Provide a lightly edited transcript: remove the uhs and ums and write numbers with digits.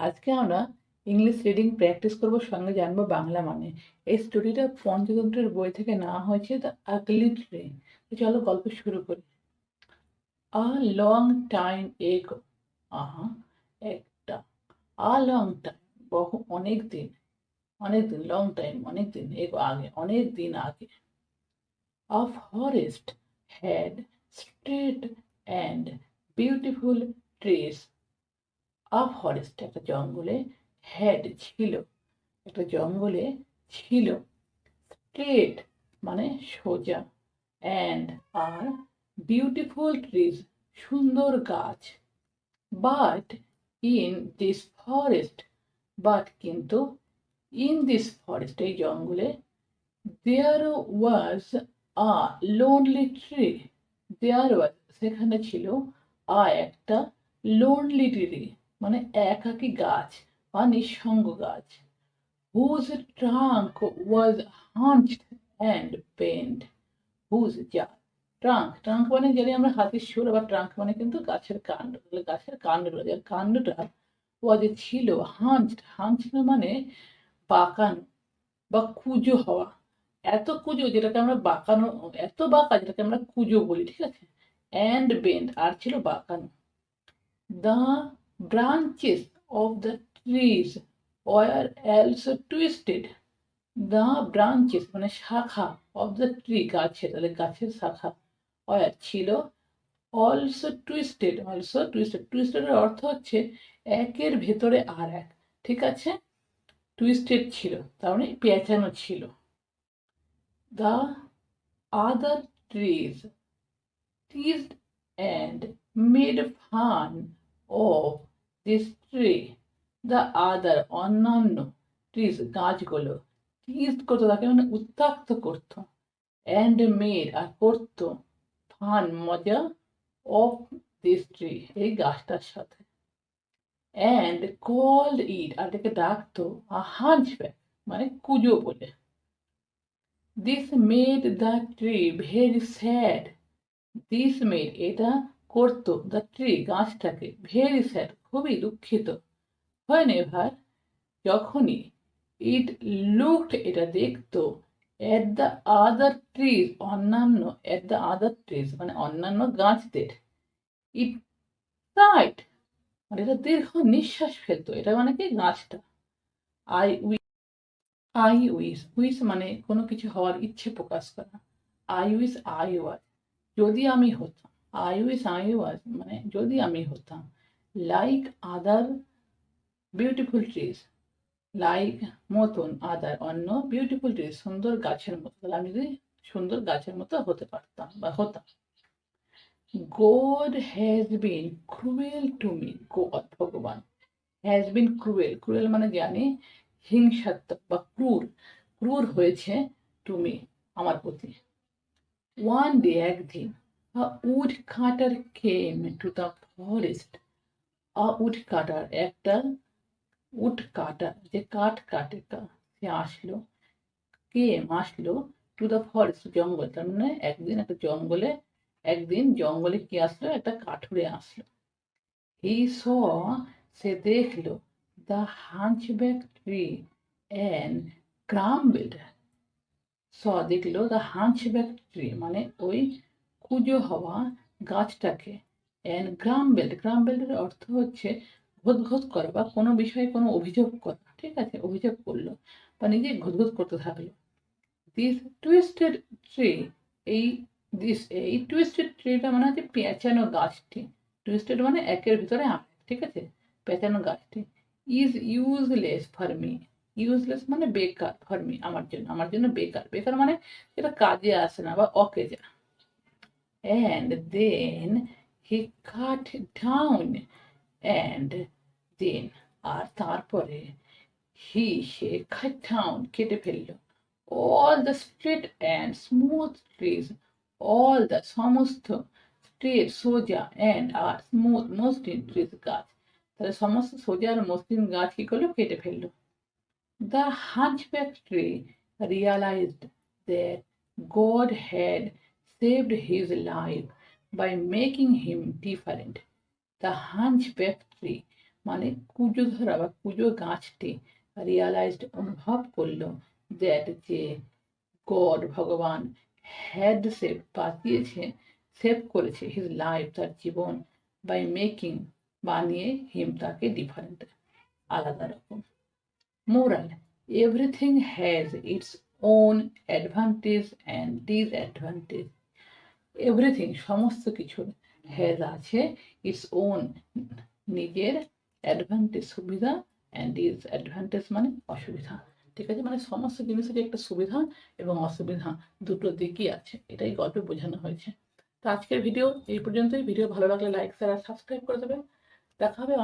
আজকে আমরা English reading practice করব, সঙ্গে জানবো বাংলা মানে। এই স্টোরিটা পঞ্চতন্ত্রের বই থেকে নেওয়া হয়েছে, দ্য আগলি ট্রি। চলো গল্প শুরু করি। আ লং টাইম এগো, আহা একটা, আ লং টাইম অনেক দিন, লং টাইম অনেক দিন, এগো আগে, অনেক দিন আগে। A forest had straight and beautiful trees. A forest একটা জঙ্গলে, হ্যাড ছিল, একটা জঙ্গলে ছিল, স্ট্রেট মানে সোজা, অ্যান্ড আর বিউটিফুল ট্রিজ সুন্দর গাছ। But in this forest, but কিন্তু, ইন দিস ফরেস্ট এই জঙ্গলে, দেয়ার ওয়াজ আ লোনলি ট্রি, দেয়ার ওয়াজ সেখানে ছিল, একটা লোনলি ট্রি মানে একাকী গাছ বা নিঃসঙ্গ গাছ, whose trunk was hunched and bent, whose যার ট্রাঙ্ক মানে যদি আমরা হাতির সুর, আবার ট্রাঙ্ক মানে কিন্তু গাছের কাণ্ড, তাহলে গাছের কাণ্ডটা, যার কাণ্ডটা was ছিল, হাঞ্চড মানে বাঁকানো বা কুঁজো হওয়া, এত কুঁজো যেটাকে আমরা বাঁকানো, এত বাঁকা যেটাকে আমরা কুঁজো বলি, ঠিক আছে। অ্যান্ড বেন্ড আর ছিল বাঁকানো। The branches of the trees were also twisted, the branches মানে শাখা, অফ দ্য ট্রি গাছের, তাহলে গাছের শাখা, ওয়ার ছিল, টুইস্টেডের অর্থ হচ্ছে একের ভেতরে আর এক, ঠিক আছে। টুইস্টেড ছিল তার মানে পেঁচানো ছিল। The other trees teased and made fun of this tree. The other অন্যান্য ট্রিজ গাছগুলো টিজড করতো, তাকে মানে উত্ত্যক্ত করতো, অ্যান্ড মেড আর করতো, ফান মজা, অফ দিস ট্রি এই গাছটার সাথে, অ্যান্ড কল্ড ইট আর এটাকে ডাকতো আ হাঞ্চব্যাক মানে কুজো বলে। This made the tree very sad, this made এটা করতো, দ্য ট্রি গাছটাকে, ভেরি স্যাড খুবই দুঃখিত। হোয়েন এভার যখনই, ইট লুকড এটা দেখতো, এট দ্য আদার ট্রিজ অন্যান্য, এট দ্য আদার ট্রিজ মানে অন্যান্য গাছদের, ইট সাইড মানে এটা দীর্ঘ নিঃশ্বাস ফেলতো, এটা মানে কি গাছটা। আই উইশ, উইশ মানে কোনো কিছু হওয়ার ইচ্ছে প্রকাশ করা। আই ওয়াজ যদি আমি হতাম, আই ওয়াজ মানে যদি আমি হতাম, like other beautiful trees, like মতন, আদার অন্য, বিউটিফুল ট্রিজ সুন্দর গাছের মতো, তাহলে আমি যদি সুন্দর গাছের মতো হতে পারতাম বা হতাম। God has been cruel to me, god ভগবান, হ্যাজ বিন ক্রুয়েল মানে জানি, হিংসাত্মক বা ক্রুর হয়েছে, টু মি আমার প্রতি। ওয়ান ডে একদিন, a wood cutter came to the forest, a wood cutter একটা, উড কাটার যে কাঠ কাটে, সে আসলো, আসলো, টু দ্য ফরেস্ট জঙ্গল, তার মানে একদিন জঙ্গলে কি আসলো, একটা কাঠুরে আসলো। হি স সে দেখলো, দ্য হাঞ্চব্যাক ট্রি অ্যান্ড ক্রাম্বলড, দেখলো দ্য হাঞ্চব্যাক ট্রি মানে ওই কুঁজো হওয়া গাছটাকে, অ্যান্ড গ্রাম্বেলের অর্থ হচ্ছে ঘোষ করা বা কোনো বিষয়ে কোনো অভিযোগ করা, ঠিক আছে, অভিযোগ করলো বা নিজে ঘোষ করতে থাকলো। দিস টুইস্টেড ট্রি, এই এই টুইস্টেড ট্রিটা মানে হচ্ছে পেঁচানো গাছটি, টুইস্টেড মানে একের ভিতরে আরেক, ঠিক আছে, পেঁচানো গাছটি। Is useless for me, useless মানে বেকার, ফর মি আমার জন্য বেকার মানে এটা কাজে আসে না বা অকেজা। And then he cut down, and then আর তারপরে, সে কাট ডাউন কেটে ফেললো, all the straight and smooth trees, all the সমস্ত straight সোজা and আর smooth মসৃণ trees গাছ, তাহলে সমস্ত সোজা আর মসৃণ গাছ কি করলো, কেটে ফেললো। The hunchback tree realized that God had saved his life by making him different. The hunchback tree মানে কুঁজো ধরা বা কুঁজো গাছটি রিয়ালাইজড অনুভব করলো দ্যাট যে গড ভগবান হ্যাড সেভ করেছে হিজ লাইফ তার জীবন বাই মেকিং বানিয়ে হিম তাকে ডিফারেন্ট আলাদা রকম। Moral everything has its own advantage and disadvantage. Everything সমস্ত কিছুর হ্যাজ আছে ইটস ওন নিজের অ্যাডভান্টেজ সুবিধা অ্যান্ড ডিসঅ্যাডভান্টেজ মানে অসুবিধা। ঠিক আছে, মানে সমস্ত জিনিসেরই একটা সুবিধা এবং অসুবিধা দুটো দিকই আছে, এটাই গল্পে বোঝানো হয়েছে। তো আজকের ভিডিও এই পর্যন্তই। ভিডিও ভালো লাগলে লাইক শেয়ার আর সাবস্ক্রাইব করে দেবে। দেখা হবে